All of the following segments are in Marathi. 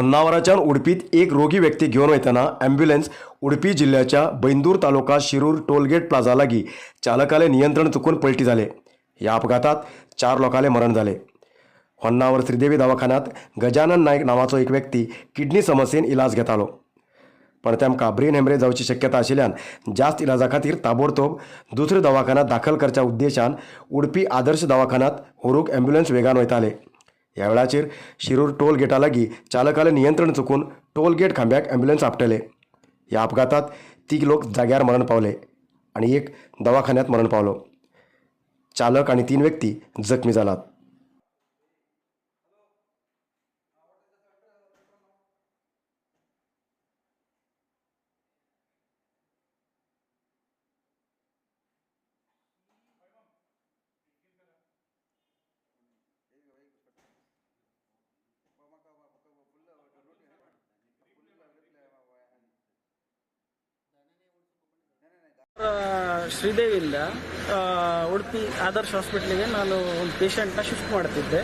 होन्नावराच्यान उडपीत एक रोगी व्यक्ती घेऊन वयतना ॲम्ब्युलन्स उडपी जिल्ह्याच्या बैंदूर तालुका शिरूर टोलगेट प्लाझा लागी चालकाले नियंत्रण चुकून पलटी झाले। या अपघातात 4 लोकांले मरण झाले। होन्नावर श्रीदेवी दवाखान्यात गजानन नाईक नावाचो एक व्यक्ती किडनी समस्येन इलाज घेतालो, पण तेमकां ब्रेन हेमरेज जावची शक्यता आशिल्ल्यान जास्त इलाजा खातीर ताबडतोब दुसऱ्या दवाखान्यात दाखल करच्या उद्देशान उडपी आदर्श दवाखान्यात व्हरूंक ॲम्ब्युलन्स वेगान वयताले। ह्या वेळाचेर शिरूर टोल गेटा लागीं चालकाले नियंत्रण चुकून टोल गेट खांब्याक ॲम्ब्युलन्स आपटले। ह्या अपघातात 3 लोक जाग्यार मरण पावले आणि एक दवाखान्यात मरण पावलो। चालक आणि 3 व्यक्ती जखमी जालात। ಶ್ರೀದೇವಿಯಿಂದ ಉಡುಪಿ ಆದರ್ಶ ಹಾಸ್ಪಿಟ್ಲಿಗೆ ನಾನು ಒಂದು ಪೇಷಂಟ್ನ ಶಿಫ್ಟ್ ಮಾಡ್ತಿದ್ದೆ।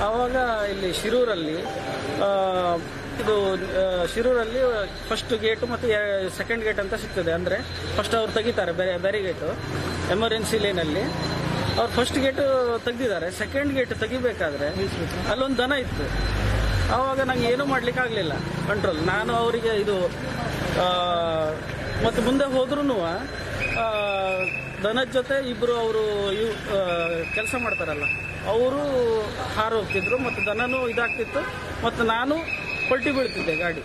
ಆವಾಗ ಇಲ್ಲಿ ಶಿರೂರಲ್ಲಿ ಶಿರೂರಲ್ಲಿ ಫಸ್ಟ್ ಗೇಟು ಮತ್ತು ಸೆಕೆಂಡ್ ಗೇಟ್ ಅಂತ ಸಿಗ್ತದೆ। ಅಂದರೆ ಫಸ್ಟ್ ಅವ್ರು ತೆಗಿತಾರೆ ಬ್ಯಾರಿಗೇಟು ಎಮರ್ಜೆನ್ಸಿ ಲೇನಲ್ಲಿ, ಅವ್ರು ಫಸ್ಟ್ ಗೇಟು ತೆಗೆದಿದ್ದಾರೆ। ಸೆಕೆಂಡ್ ಗೇಟ್ ತೆಗಿಬೇಕಾದ್ರೆ ಅಲ್ಲೊಂದು ದನ ಇತ್ತು। ಆವಾಗ ನಂಗೆ ಏನೂ ಮಾಡ್ಲಿಕ್ಕೆ ಆಗಲಿಲ್ಲ ಕಂಟ್ರೋಲ್। ನಾನು ಅವರಿಗೆ ಮತ್ತು ಮುಂದೆ ಹೋದ್ರೂ ದನದ ಜೊತೆ ಇಬ್ಬರು ಅವರು ಕೆಲಸ ಮಾಡ್ತಾರಲ್ಲ ಅವರು ಹಾರು ಹೋಗ್ತಿದ್ರು ಮತ್ತು ದನನೂ ಇದಾಗ್ತಿತ್ತು ಮತ್ತು ನಾನು ಪಲ್ಟಿ ಬೀಳ್ತಿದ್ದೆ ಗಾಡಿ।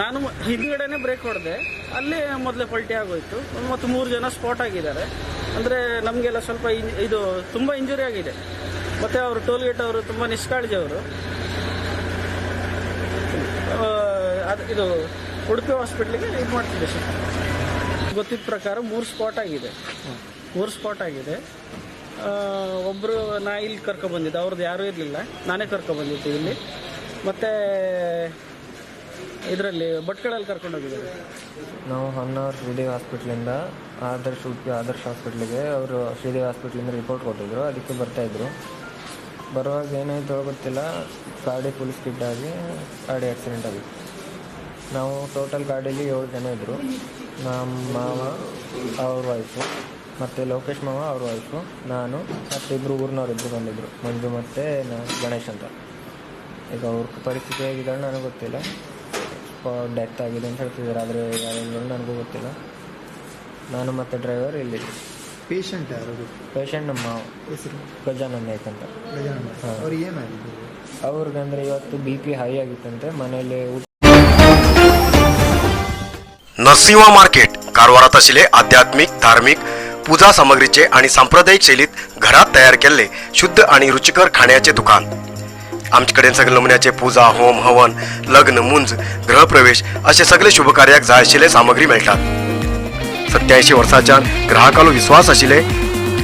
ನಾನು ಹಿಂದ್ಗಡೆನೇ ಬ್ರೇಕ್ ಹೊಡೆದೆ, ಅಲ್ಲೇ ಮೊದಲೇ ಪಲ್ಟಿ ಆಗೋಯ್ತು ಮತ್ತು 3 ಜನ ಸ್ಪಾಟ್ ಆಗಿದ್ದಾರೆ। ಅಂದರೆ ನಮಗೆಲ್ಲ ಸ್ವಲ್ಪ ತುಂಬ ಇಂಜುರಿ ಆಗಿದೆ। ಮತ್ತು ಅವರು ಟೋಲ್ಗೇಟ್ ಅವರು ತುಂಬ ನಿಷ್ಕಾಳಜಿ ಅವರು। ಉಡುಪಿ ಹಾಸ್ಪಿಟ್ಲಿಗೆ ಮಾಡ್ತಿದ್ದೆ ಸರ್। ಗೊತ್ತಿದ್ದ ಪ್ರಕಾರ 3 ಸ್ಪಾಟ್ ಆಗಿದೆ। ಒಬ್ಬರು ನಾ ಇಲ್ಲಿ ಕರ್ಕೊಬಂದಿದ್ದೆ, ಅವ್ರದ್ದು ಯಾರೂ ಇರಲಿಲ್ಲ, ನಾನೇ ಕರ್ಕೊಬಂದಿದ್ದೆ ಇಲ್ಲಿ। ಮತ್ತು ಇದರಲ್ಲಿ ಭಟ್ಕಳಲ್ಲಿ ಕರ್ಕೊಂಡೋಗಿದ್ದಾರೆ। ನಾವು ಹೊನ್ನಾವರ ಶ್ರೀದೇವಿ ಹಾಸ್ಪಿಟ್ಲಿಂದ ಉಡುಪಿ ಆದರ್ಶ ಹಾಸ್ಪಿಟ್ಲಿಗೆ ಅವರು ಶ್ರೀದೇವಿ ಹಾಸ್ಪಿಟ್ಲಿಂದ ರಿಪೋರ್ಟ್ ಕೊಟ್ಟಿದ್ದರು, ಅದಕ್ಕೆ ಬರ್ತಾಯಿದ್ರು। ಬರುವಾಗ ಏನಾಯಿತು ಗೊತ್ತಿಲ್ಲ, ಗಾಡಿ ಫುಲ್ ಸ್ಕಿಡ್ ಆಗಿ ಗಾಡಿ ಆಕ್ಸಿಡೆಂಟ್ ಆಗಿತ್ತು। ನಾವು ಟೋಟಲ್ ಗಾಡೀಲಿ 7 ಜನ ಇದ್ದರು। ನಮ್ಮ ಮಾವ, ಅವ್ರ ವೈಫು, ಮತ್ತು ಲೋಕೇಶ್ ಮಾವ ಅವ್ರ ವೈಫು, ನಾನು ಮತ್ತು ಇಬ್ಬರು ಊರಿನವ್ರಿಬ್ಬರು ಬಂದಿದ್ದರು, ಮಂಜು ಮತ್ತು ಗಣೇಶ್ ಅಂತ। ಈಗ ಅವ್ರ ಪರಿಸ್ಥಿತಿ ಹೇಗಿದೆ ನನಗೆ ಗೊತ್ತಿಲ್ಲ, ಡೆತ್ ಆಗಿದೆ ಅಂತ ಹೇಳ್ತಿದ್ದಾರೆ, ಆದರೆ ಯಾರು ನನಗೂ ಗೊತ್ತಿಲ್ಲ। ನಾನು ಮತ್ತು ಡ್ರೈವರ್ ಇಲ್ಲಿದ್ದೆ। ಪೇಷಂಟ್ ಯಾರು? ಪೇಷಂಟ್ ನಮ್ಮ ಮಾವ, ಹೆಸರು ಗಜಾನನ್ ನಾಯ್ಕ್ ಅಂತ। ಅವ್ರಿಗೆ ಏನಾಗಿದೆ? ಅವ್ರಿಗೆ ಅಂದರೆ ಇವತ್ತು BP ಹೈ ಆಗಿತ್ತಂತೆ, ಮನೆಯಲ್ಲಿ नरसिंहा मार्केट कारवारात आशिल्ले आध्यात्मिक, धार्मिक, पूजा सामग्रीचे आणि सांप्रदायिक शैलीत घरात तयार केलेले शुद्ध आणि रुचिकर खाण्याचे दुकान। आमचे कडेन सगळे नमुन्याचे पूजा, होम, हवन, लग्न, मुंज, गृहप्रवेश असे सगळे शुभ कार्याक जाय आशिल्ले सामग्री मेळटात। 87 वर्सांच्यान ग्राहकालो विश्वास आशिल्ले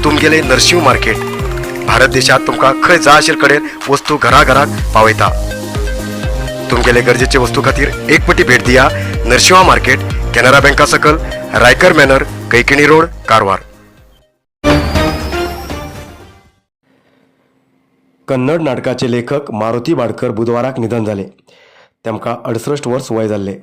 तुमगेले नरसिंह मार्केट भारत देशात तुमकां खंय जाय आशिल्ले कडेन वस्तू घराघराक पावयता। तुमगेले गरजेचे वस्तू खातीर एक पटी भेट दिया नरसिंहा मार्केट, कॅनरा बँका सकल, रायकर मॅनर, कैकिणी रोड, कारवार। कन्नड नाटकाचे लेखक मारुती बाडकर बुधवाराक निधन झाले। तेमकां 68 वर्स वय जाल्ले।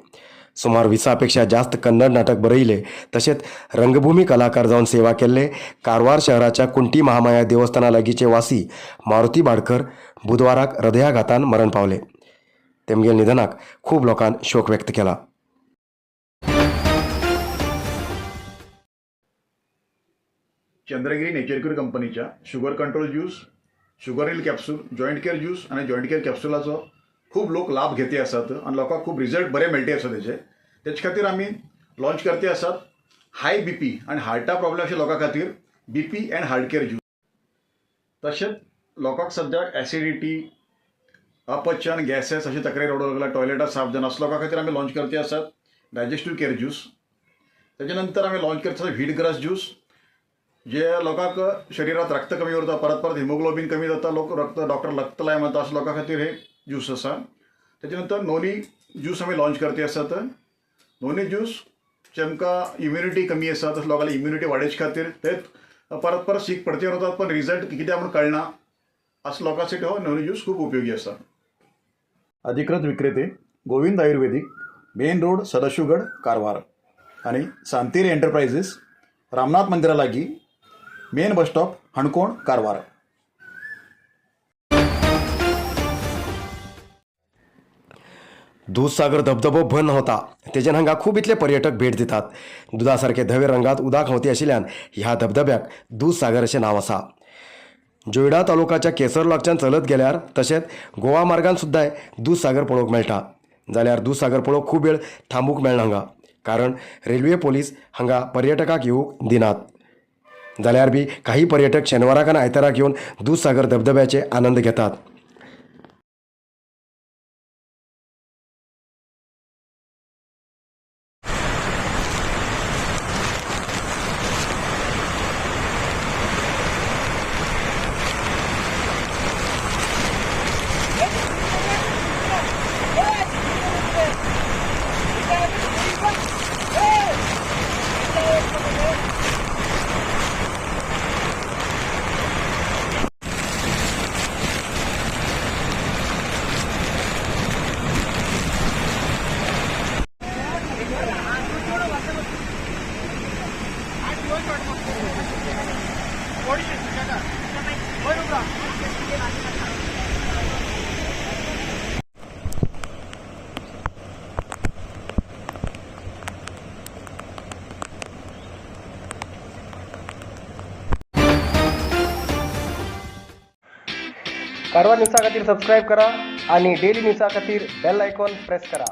सुमार 20 पेक्षा जास्त कन्नड नाटक बरयले, तशेंच रंगभूमी कलाकार जावन सेवा केल्ले कारवार शहराच्या कुंटी महामाया देवस्थाना लागींचे वासी मारुती बाडकर बुधवाराक हृदयाघातान मरण पावले। तेमगेल निधनाक खूब लोकांन शोक व्यक्त केला। चंद्रगिरी नेचरक्यूर कंपनीच्या sugar control juice, sugar hill capsule, joint care juice आणि जॉईंट केअर कॅप्सूलाचो खूप लोक लाभ घेते असतात आणि लोकांक खूप रिझल्ट बरे मेळटे असतात त्याचे खातीर आम्ही लॉन्च करते असतात हाय BP आणि हार्टा प्रॉब्लेम अशा लोकां खातीर BP and heart care juice. तशेंच लोकांक सद्याक ॲसिडिटी, अपचन, गॅसेस अशी तक्रारी रडू लागला, टॉयलेटात साफ जाणं असल्या लोकां खातीर आम्ही लॉन्च करते असतात डायजेस्टिव्ह केअर ज्यूस। त्याच्यानंतर आम्ही लॉन्च करते असतात व्हीट ग्रास ज्यूस, जे लोकांक शरीरात रक्त कमी उरता, परत हिमोग्लोबिन कमी जाता, डॉक्टर रक्त लाय म्हणता, अशा लोकां खातीर हे ज्यूस आसा। त्याच्यानंतर नोनी ज्यूस आम्ही लॉन्च करते असतात। नोनी ज्यूस जेमकां इम्युनिटी कमी आसा, तसं लोकांना इम्युनिटी वाडोवचे खातीर ते परत सीक पडचे वतात, पण रिझल्ट कित्याक म्हूण कळना, असल्या लोकांसाठी हो नोनी ज्यूस खूप उपयोगी आसा। अधिकृत विक्रेते गोविंद आयुर्वेदिक, मेन रोड सदाशिवगड कारवार आणि सांतेरी एंटरप्राइजेस रामनाथ मंदिरालागी main bus stop Hankon Karwar. Dudhsagar धबधबो बंद नव्हता तेजेन हांगा खूब इतले पर्यटक भेट दितात. दुधासारखे धवे रंगात उदक व्हांवती आशिल्ल्यान ह्या धबधब्याक दूधसागर अशें नांव आसा. जोयडा तालुकाच्या केसर लागच्यान चलत गेल्यार तशेंच गोवा मार्गान सुद्दां दूधसागर पळोवंक मेळटा. जाल्यार दूधसागर पळोवंक खूब वेळ थांबूंक मेळना हांगा, कारण रेल्वे पोलीस हांगा पर्यटकाक येवंक दिनात. जाल्यार बी काही पर्यटक शेनवाराक आनी आयताराक येवन दूधसागर धबधब्याचे आनंद घेतात. कारवार न्यूजा खातीर सबस्क्राईब करा आणि डेली न्यूजा खातीर बेल आयकॉन प्रेस करा.